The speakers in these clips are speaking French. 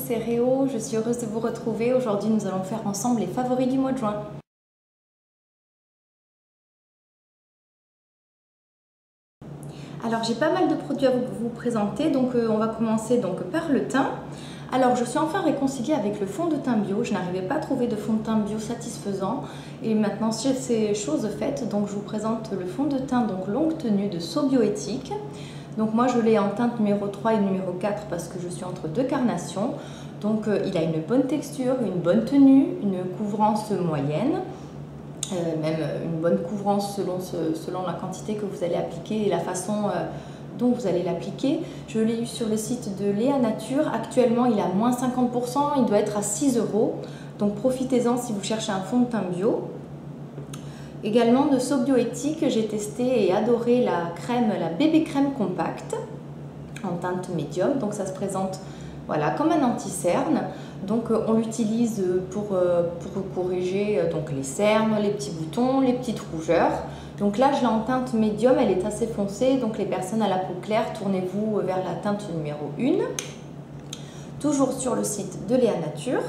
c'est Réo, je suis heureuse de vous retrouver. Aujourd'hui, nous allons faire ensemble les favoris du mois de juin. Alors, j'ai pas mal de produits à vous présenter, donc on va commencer par le teint. Alors, je suis enfin réconciliée avec le fond de teint bio. Je n'arrivais pas à trouver de fond de teint bio satisfaisant. Et maintenant, c'est chose faite. Donc, je vous présente le fond de teint longue tenue de So Bioéthique. Donc, moi, je l'ai en teinte numéro 3 et numéro 4 parce que je suis entre deux carnations. Donc, il a une bonne texture, une bonne tenue, une couvrance moyenne. Même une bonne couvrance selon la quantité que vous allez appliquer et la façon dont vous allez l'appliquer. Je l'ai eu sur le site de Léa Nature. Actuellement, il est à moins 50%, il doit être à 6 €. Donc profitez-en si vous cherchez un fond de teint bio. Également de So Bioéthique, j'ai testé et adoré la crème, la bébé crème compacte en teinte médium. Donc ça se présente voilà, comme un anti-cerne. Donc on l'utilise pour corriger les cernes, les petits boutons, les petites rougeurs. Donc là je l'ai en teinte médium, elle est assez foncée. Donc les personnes à la peau claire, tournez-vous vers la teinte numéro 1. Toujours sur le site de Léa Nature.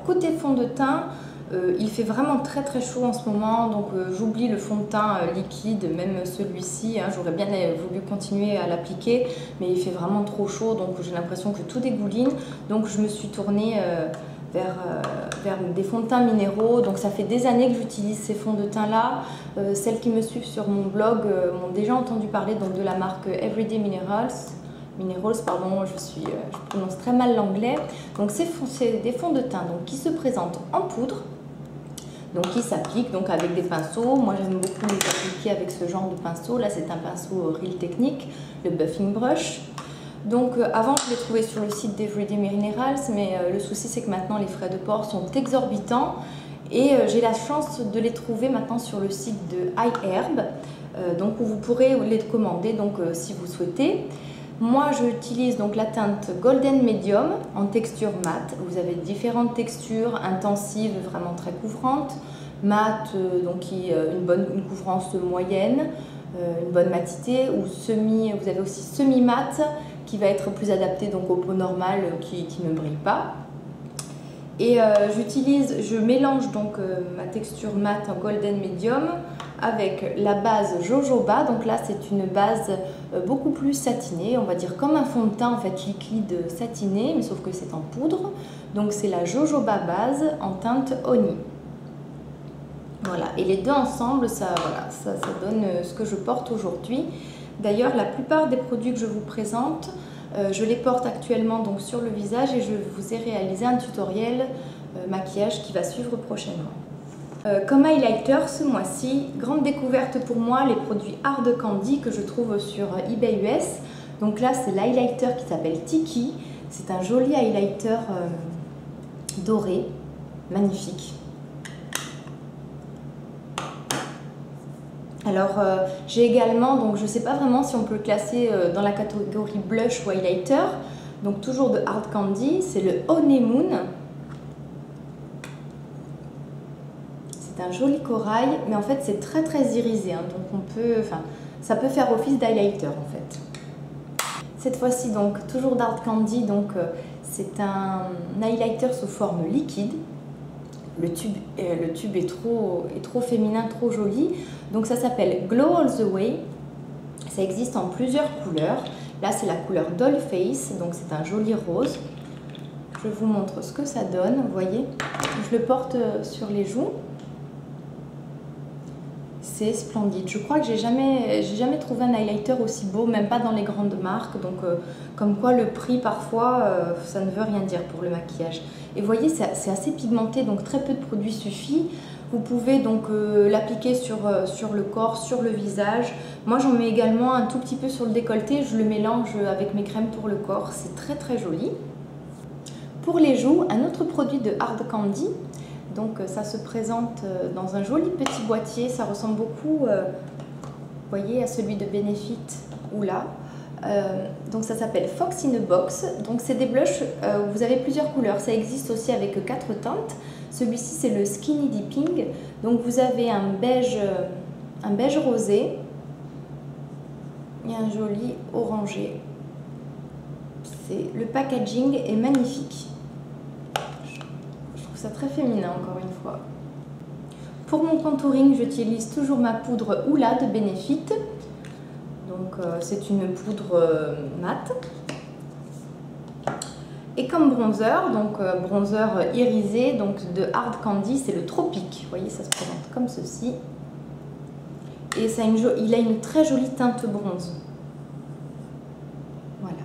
Côté fond de teint, il fait vraiment très chaud en ce moment, donc j'oublie le fond de teint liquide, même celui-ci, hein, j'aurais bien voulu continuer à l'appliquer, mais il fait vraiment trop chaud, donc j'ai l'impression que tout dégouline. Donc je me suis tournée vers des fonds de teint minéraux. Donc ça fait des années que j'utilise ces fonds de teint là. Celles qui me suivent sur mon blog m'ont déjà entendu parler de la marque Everyday Minerals, pardon, je prononce très mal l'anglais. Donc c'est des fonds de teint qui se présentent en poudre, donc qui s'appliquent avec des pinceaux. Moi j'aime beaucoup les appliquer avec ce genre de pinceau. Là c'est un pinceau Real Technique, le Buffing Brush. Donc avant je l'ai trouvé sur le site d'Everyday Minerals, mais le souci c'est que maintenant les frais de port sont exorbitants et j'ai la chance de les trouver maintenant sur le site de iHerb, donc où vous pourrez les commander si vous souhaitez. Moi j'utilise la teinte Golden Medium en texture mat. Vous avez différentes textures intensives, vraiment très couvrantes, mat, une couvrance moyenne, une bonne matité, ou vous avez aussi semi-mat qui va être plus adapté aux peaux normales qui ne brillent pas. Et je mélange ma texture mat en Golden Medium avec la base Jojoba. Donc là c'est une base beaucoup plus satinée, on va dire comme un fond de teint en fait liquide satiné, mais sauf que c'est en poudre. Donc c'est la Jojoba base en teinte Honey. Voilà, et les deux ensemble, ça donne ce que je porte aujourd'hui. D'ailleurs, la plupart des produits que je vous présente, je les porte actuellement sur le visage et je vous ai réalisé un tutoriel maquillage qui va suivre prochainement. Comme highlighter, ce mois-ci, grande découverte pour moi, les produits Hard Candy que je trouve sur eBay US. Donc là, c'est l'highlighter qui s'appelle Tiki. C'est un joli highlighter doré, magnifique. Alors j'ai également, je ne sais pas vraiment si on peut le classer dans la catégorie blush ou highlighter, donc toujours de Hard Candy, c'est le Honeymoon. C'est un joli corail, mais en fait c'est très irisé, hein, donc ça peut faire office d'highlighter en fait. Cette fois-ci toujours d'Hard Candy, c'est un highlighter sous forme liquide. Le tube est trop féminin, trop joli. Donc ça s'appelle Glow All The Way. Ça existe en plusieurs couleurs. Là c'est la couleur Doll Face, donc c'est un joli rose. Je vous montre ce que ça donne, vous voyez. Je le porte sur les joues. C'est splendide. Je crois que j'ai jamais trouvé un highlighter aussi beau, même pas dans les grandes marques. Donc comme quoi le prix parfois ça ne veut rien dire pour le maquillage. Et vous voyez, c'est assez pigmenté, donc très peu de produit suffit. Vous pouvez l'appliquer sur le corps, sur le visage. Moi j'en mets également un tout petit peu sur le décolleté. Je le mélange avec mes crèmes pour le corps. C'est très joli. Pour les joues, un autre produit de Hard Candy. Donc ça se présente dans un joli petit boîtier, ça ressemble beaucoup voyez, à celui de Benefit ou là. Donc ça s'appelle Fox in a Box. Donc c'est des blushs, vous avez plusieurs couleurs, ça existe aussi avec 4 teintes. Celui-ci c'est le Skinny Dipping. Donc vous avez un beige rosé et un joli orangé. Le packaging est magnifique. ça très féminin encore une fois. Pour mon contouring, j'utilise toujours ma poudre Hoola de Benefit. Donc c'est une poudre mate. Et comme bronzer, donc bronzer irisé donc de Hard Candy, c'est le Tropique. Vous voyez, ça se présente comme ceci. Et ça il a une très jolie teinte bronze. Voilà.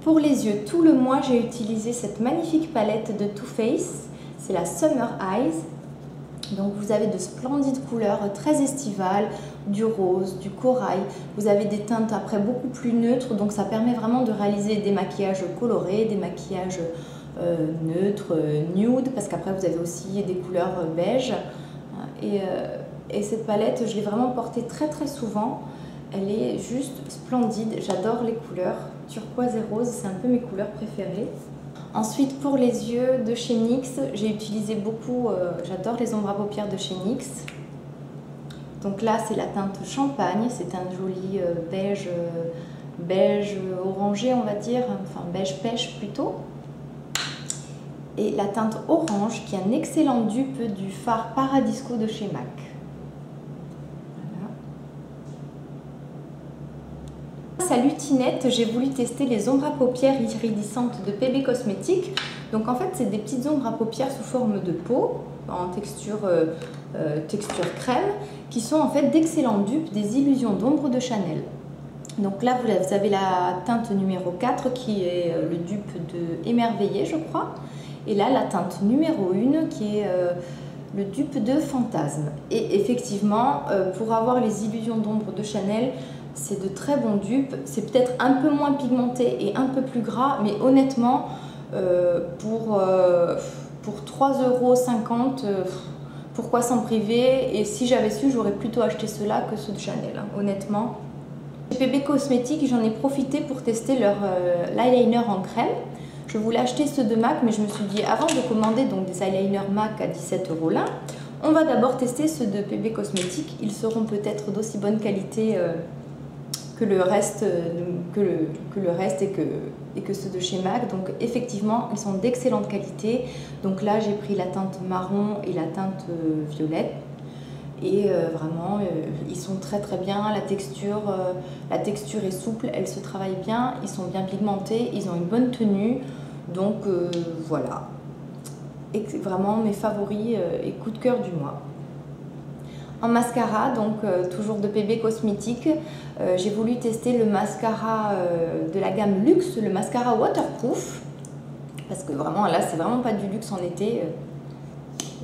Pour les yeux, tout le mois, j'ai utilisé cette magnifique palette de Too Faced. C'est la Summer Eyes. Donc vous avez de splendides couleurs très estivales, du rose, du corail. Vous avez des teintes après beaucoup plus neutres, donc ça permet vraiment de réaliser des maquillages colorés, des maquillages neutres, nude, parce qu'après vous avez aussi des couleurs beige. Et cette palette, je l'ai vraiment portée très très souvent. Elle est juste splendide, j'adore les couleurs. Turquoise et rose, c'est un peu mes couleurs préférées. Ensuite, pour les yeux de chez NYX, j'ai utilisé beaucoup, j'adore les ombres à paupières de chez NYX. Donc là, c'est la teinte champagne, c'est un joli beige orangé, on va dire, enfin beige pêche plutôt. Et la teinte orange, qui est un excellent dupe du fard Paradisco de chez MAC. À Lutinette, j'ai voulu tester les ombres à paupières iridescentes de PB Cosmetics. Donc en fait, c'est des petites ombres à paupières sous forme de peau, en texture crème, qui sont en fait d'excellents dupes des illusions d'ombre de Chanel. Donc là, vous avez la teinte numéro 4 qui est le dupe de Émerveillé, je crois. Et là, la teinte numéro 1 qui est le dupe de Fantasme. Et effectivement, pour avoir les illusions d'ombre de Chanel, c'est de très bons dupes. C'est peut-être un peu moins pigmenté et un peu plus gras, mais honnêtement, pour 3,50 €, pourquoi s'en priver? Et si j'avais su, j'aurais plutôt acheté ceux-là que ceux de Chanel, hein, honnêtement. Chez PB Cosmetics, j'en ai profité pour tester leur eyeliner en crème. Je voulais acheter ceux de MAC, mais je me suis dit, avant de commander donc des eyeliners MAC à 17 € l'un, on va d'abord tester ceux de PB Cosmetics. Ils seront peut-être d'aussi bonne qualité que le reste et que ceux de chez MAC. Donc effectivement, ils sont d'excellente qualité. Donc là, j'ai pris la teinte marron et la teinte violette. Et vraiment, ils sont très très bien. La texture est souple, elle se travaille bien. Ils sont bien pigmentés, ils ont une bonne tenue. Donc voilà. Et vraiment mes favoris et coup de cœur du mois. En mascara, donc toujours de PB Cosmetics, j'ai voulu tester le mascara de la gamme Luxe, le mascara waterproof. Parce que vraiment, là, c'est vraiment pas du luxe en été.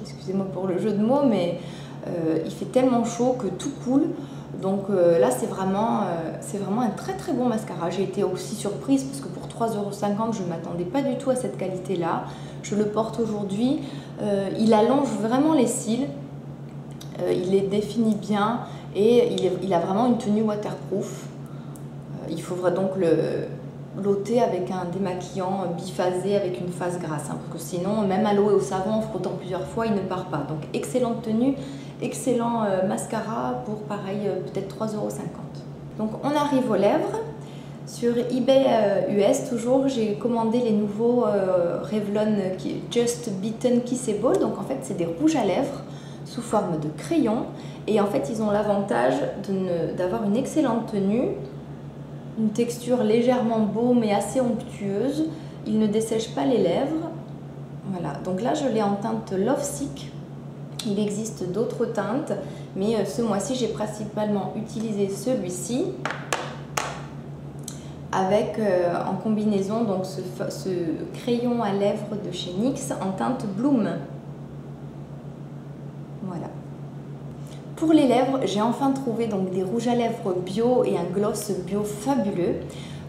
Excusez-moi pour le jeu de mots, mais il fait tellement chaud que tout coule. Donc là, c'est vraiment un très très bon mascara. J'ai été aussi surprise parce que pour 3,50 €, je ne m'attendais pas du tout à cette qualité-là. Je le porte aujourd'hui. Il allonge vraiment les cils. Il les définit bien et il a vraiment une tenue waterproof. Il faudra donc l'ôter avec un démaquillant biphasé avec une phase grasse, hein, parce que sinon, même à l'eau et au savon, en frottant plusieurs fois, il ne part pas. Donc excellente tenue, excellent mascara pour pareil, peut-être 3,50 €. Donc on arrive aux lèvres. Sur eBay US, toujours, j'ai commandé les nouveaux Revlon Just Beaten Kissable. Donc en fait, c'est des rouges à lèvres sous forme de crayon. Et en fait, ils ont l'avantage d'avoir une excellente tenue, une texture légèrement baume mais assez onctueuse. Ils ne dessèchent pas les lèvres. Voilà, donc là, je l'ai en teinte Love Sick. Il existe d'autres teintes, mais ce mois-ci, j'ai principalement utilisé celui-ci avec en combinaison donc ce crayon à lèvres de chez NYX en teinte Bloom. Voilà. Pour les lèvres, j'ai enfin trouvé donc des rouges à lèvres bio et un gloss bio fabuleux.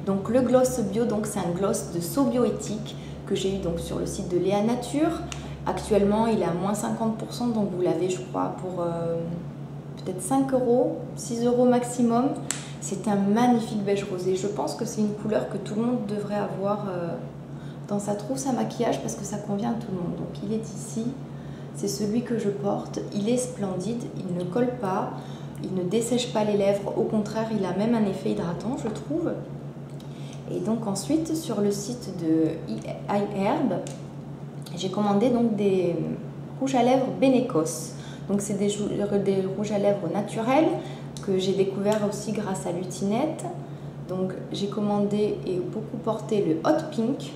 Donc le gloss bio, donc c'est un gloss de So Bioéthique que j'ai eu donc sur le site de Léa Nature. Actuellement, il est à moins 50%, donc vous l'avez, je crois, pour peut-être 5 €, 6 € maximum. C'est un magnifique beige rosé. Je pense que c'est une couleur que tout le monde devrait avoir dans sa trousse à maquillage parce que ça convient à tout le monde. Donc il est ici, c'est celui que je porte. Il est splendide, il ne colle pas, il ne dessèche pas les lèvres. Au contraire, il a même un effet hydratant, je trouve. Et donc ensuite, sur le site de iHerb, j'ai commandé donc des rouges à lèvres Benecos. Donc c'est des rouges à lèvres naturels que j'ai découvert aussi grâce à Lutinette. Donc j'ai commandé et beaucoup porté le Hot Pink.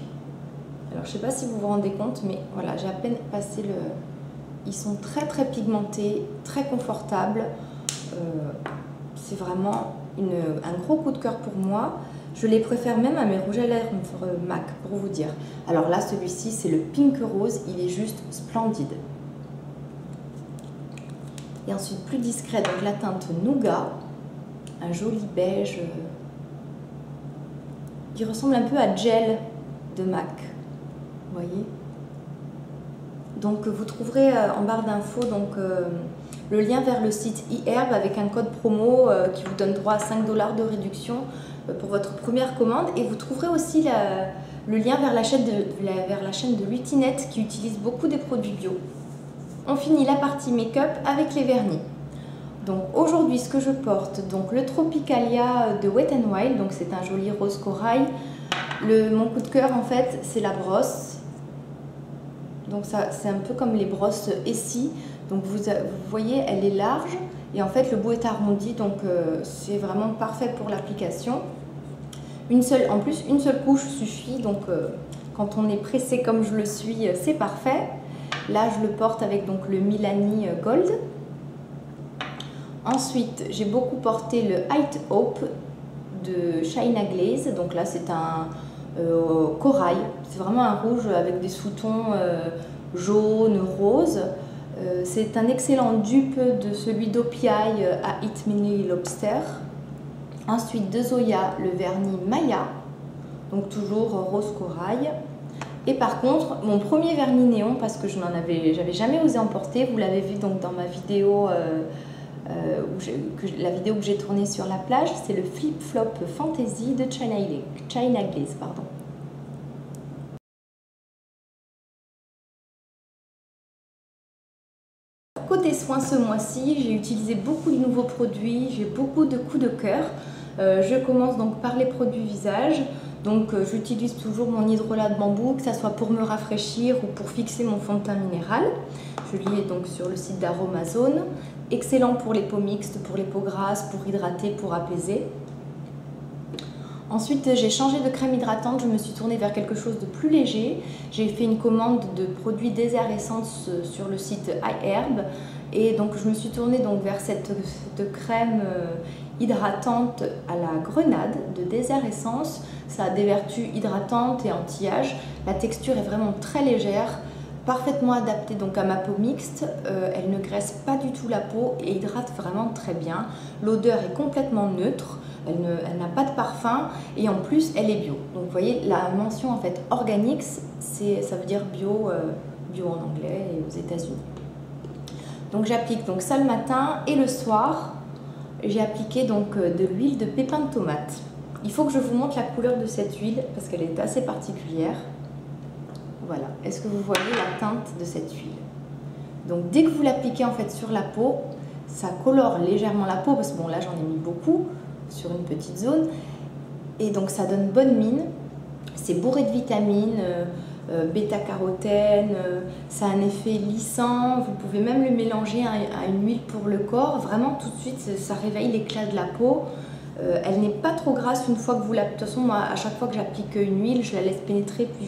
Alors je ne sais pas si vous vous rendez compte, mais voilà, j'ai à peine passé le... Ils sont très très pigmentés, très confortables. C'est vraiment un gros coup de cœur pour moi. Je les préfère même à mes rouges à lèvres MAC, pour vous dire. Alors là, celui-ci, c'est le Pink Rose. Il est juste splendide. Et ensuite, plus discret, donc la teinte Nougat. Un joli beige. Qui ressemble un peu à Gel de MAC. Vous voyez? Donc, vous trouverez en barre d'infos le lien vers le site iHerb avec un code promo qui vous donne droit à 5 $ de réduction pour votre première commande. Et vous trouverez aussi le lien vers la chaîne de Lutinette qui utilise beaucoup des produits bio. On finit la partie make-up avec les vernis. Donc aujourd'hui, ce que je porte, donc le Tropicalia de Wet n Wild, donc c'est un joli rose corail. Mon coup de cœur en fait, c'est la brosse. Donc ça, c'est un peu comme les brosses Essie. Donc vous voyez, elle est large et en fait le bout est arrondi, donc c'est vraiment parfait pour l'application. En plus, une seule couche suffit, donc quand on est pressé comme je le suis, c'est parfait. Là, je le porte avec donc le Milani Gold. Ensuite, j'ai beaucoup porté le Height Hope de China Glaze. Donc là, c'est un corail. C'est vraiment un rouge avec des sous-tons jaunes, roses. C'est un excellent dupe de celui d'OPI à It Mini Lobster. Ensuite, de Zoya, le vernis Maya. Donc toujours rose corail. Et par contre, mon premier vernis néon, parce que j'avais jamais osé en porter, vous l'avez vu donc dans ma vidéo, la vidéo que j'ai tournée sur la plage, c'est le Flip Flop Fantasy de China Glaze. Pardon. Côté soins ce mois-ci, j'ai utilisé beaucoup de nouveaux produits, j'ai beaucoup de coups de cœur. Je commence donc par les produits visage. Donc j'utilise toujours mon hydrolat de bambou, que ce soit pour me rafraîchir ou pour fixer mon fond de teint minéral. Je l'ai donc sur le site d'Aromazone. Excellent pour les peaux mixtes, pour les peaux grasses, pour hydrater, pour apaiser. Ensuite, j'ai changé de crème hydratante, je me suis tournée vers quelque chose de plus léger. J'ai fait une commande de produits Désert Essence sur le site iHerb. Et donc je me suis tournée donc vers cette crème hydratante à la grenade de Désert Essence. Ça a des vertus hydratantes et anti-âge. La texture est vraiment très légère, parfaitement adaptée donc à ma peau mixte. Elle ne graisse pas du tout la peau et hydrate vraiment très bien. L'odeur est complètement neutre. Elle n'a pas de parfum et en plus elle est bio. Donc vous voyez la mention en fait organique, ça veut dire bio, bio en anglais et aux États-Unis. Donc j'applique donc ça le matin et le soir. J'ai appliqué donc de l'huile de pépins de tomate. Il faut que je vous montre la couleur de cette huile parce qu'elle est assez particulière. Voilà, est-ce que vous voyez la teinte de cette huile? Donc dès que vous l'appliquez en fait sur la peau, ça colore légèrement la peau parce que bon là j'en ai mis beaucoup sur une petite zone et donc ça donne bonne mine. C'est bourré de vitamines, bêta-carotène, ça a un effet lissant. Vous pouvez même le mélanger à une huile pour le corps. Vraiment tout de suite ça réveille l'éclat de la peau. Elle n'est pas trop grasse une fois que vous l'appliquez. De toute façon moi à chaque fois que j'applique une huile je la laisse pénétrer puis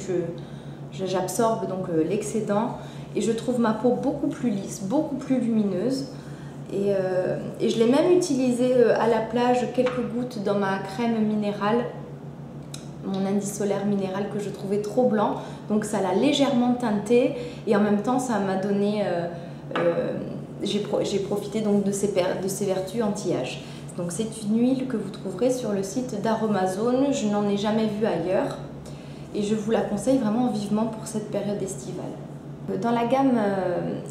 j'absorbe donc l'excédent et je trouve ma peau beaucoup plus lisse, beaucoup plus lumineuse. Et je l'ai même utilisé à la plage quelques gouttes dans ma crème minérale, mon indice solaire minéral que je trouvais trop blanc. Donc ça l'a légèrement teinté et en même temps ça m'a donné, j'ai profité donc de ses vertus anti-âge. Donc c'est une huile que vous trouverez sur le site d'Aromazone, je n'en ai jamais vu ailleurs et je vous la conseille vraiment vivement pour cette période estivale. Dans la gamme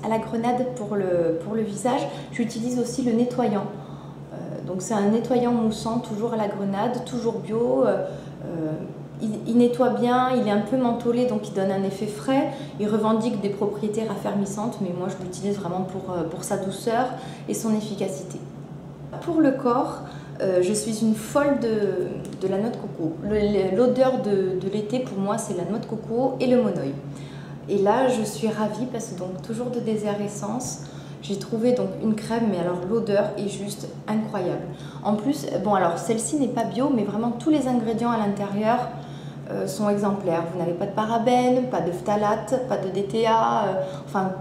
à la grenade pour le visage, j'utilise aussi le nettoyant. Donc c'est un nettoyant moussant, toujours à la grenade, toujours bio. Il nettoie bien, il est un peu mentholé, donc il donne un effet frais. Il revendique des propriétés raffermissantes, mais moi je l'utilise vraiment pour sa douceur et son efficacité. Pour le corps, Je suis une folle de la noix de coco. L'odeur de l'été pour moi c'est la noix de coco et le monoï. Et là je suis ravie parce que donc toujours de Désert Essence. J'ai trouvé donc une crème, mais alors l'odeur est juste incroyable. En plus, bon alors celle-ci n'est pas bio, mais vraiment tous les ingrédients à l'intérieur sont exemplaires. Vous n'avez pas de parabènes, pas de phthalates, pas de DTA, enfin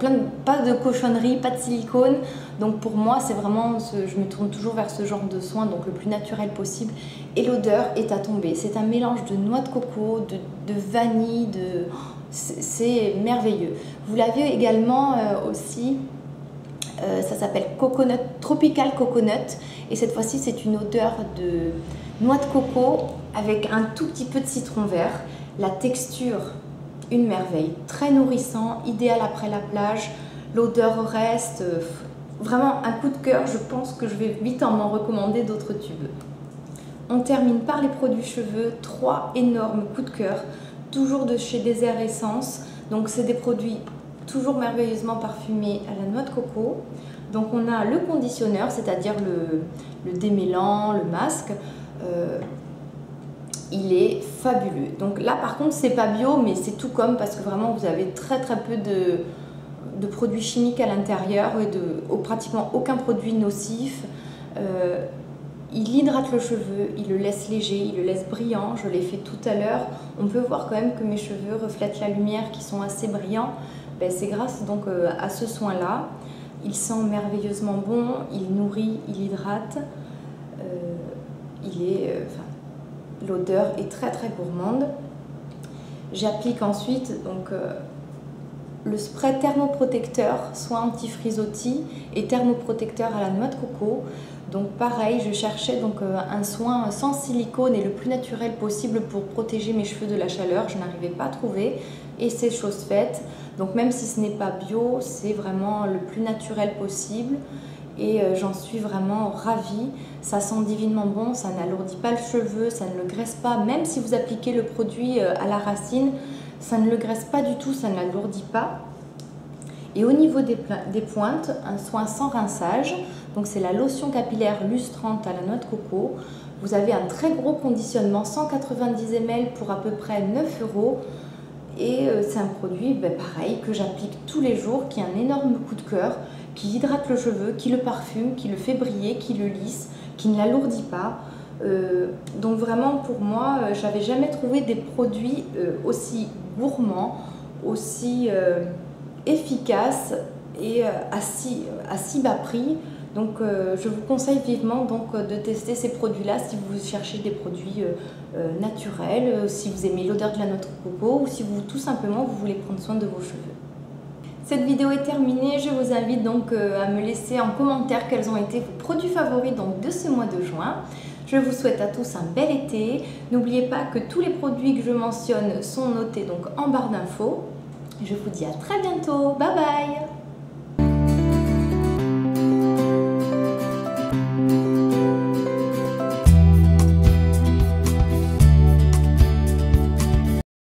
pas de cochonnerie, pas de silicone. Donc pour moi, c'est vraiment, je me tourne toujours vers ce genre de soin, donc le plus naturel possible. Et l'odeur est à tomber. C'est un mélange de noix de coco, de vanille, c'est merveilleux. Vous l'avez également aussi. Ça s'appelle Coconut, Tropical Coconut, et cette fois-ci c'est une odeur de noix de coco avec un tout petit peu de citron vert. La texture, une merveille, très nourrissant, idéal après la plage. L'odeur reste, vraiment un coup de cœur. Je pense que je vais vite m'en recommander d'autres tubes. On termine par les produits cheveux, 3 énormes coups de cœur, toujours de chez Désert Essence. Donc c'est des produits toujours merveilleusement parfumé à la noix de coco. Donc on a le conditionneur, c'est-à-dire le démêlant, le masque. Il est fabuleux. Donc là par contre c'est pas bio, mais c'est tout comme, parce que vraiment vous avez très peu de produits chimiques à l'intérieur et pratiquement aucun produit nocif. Il hydrate le cheveu, il le laisse léger, il le laisse brillant. Je l'ai fait tout à l'heure. On peut voir quand même que mes cheveux reflètent la lumière, qui sont assez brillants. Ben, c'est grâce donc à ce soin-là. Il sent merveilleusement bon, il nourrit, il hydrate. L'odeur est très gourmande. J'applique ensuite donc le spray thermoprotecteur, soin anti-frisottis et thermoprotecteur à la noix de coco. Donc pareil, je cherchais donc un soin sans silicone et le plus naturel possible pour protéger mes cheveux de la chaleur. Je n'arrivais pas à trouver et c'est chose faite. Donc même si ce n'est pas bio, c'est vraiment le plus naturel possible et j'en suis vraiment ravie. Ça sent divinement bon, ça n'alourdit pas le cheveu, ça ne le graisse pas. Même si vous appliquez le produit à la racine, ça ne le graisse pas du tout, ça ne l'alourdit pas. Et au niveau des pointes, un soin sans rinçage. Donc c'est la lotion capillaire lustrante à la noix de coco. Vous avez un très gros conditionnement, 190 ml pour à peu près 9 €. Et c'est un produit pareil que j'applique tous les jours, qui a un énorme coup de cœur, qui hydrate le cheveu, qui le parfume, qui le fait briller, qui le lisse, qui ne l'alourdit pas. Donc vraiment pour moi, j'avais jamais trouvé des produits aussi gourmands, aussi efficaces et à si bas prix. Donc je vous conseille vivement de tester ces produits-là si vous cherchez des produits naturels, si vous aimez l'odeur de la noix de coco ou si tout simplement vous voulez prendre soin de vos cheveux. Cette vidéo est terminée, je vous invite donc à me laisser en commentaire quels ont été vos produits favoris de ce mois de juin. Je vous souhaite à tous un bel été. N'oubliez pas que tous les produits que je mentionne sont notés donc en barre d'infos. Je vous dis à très bientôt, bye bye!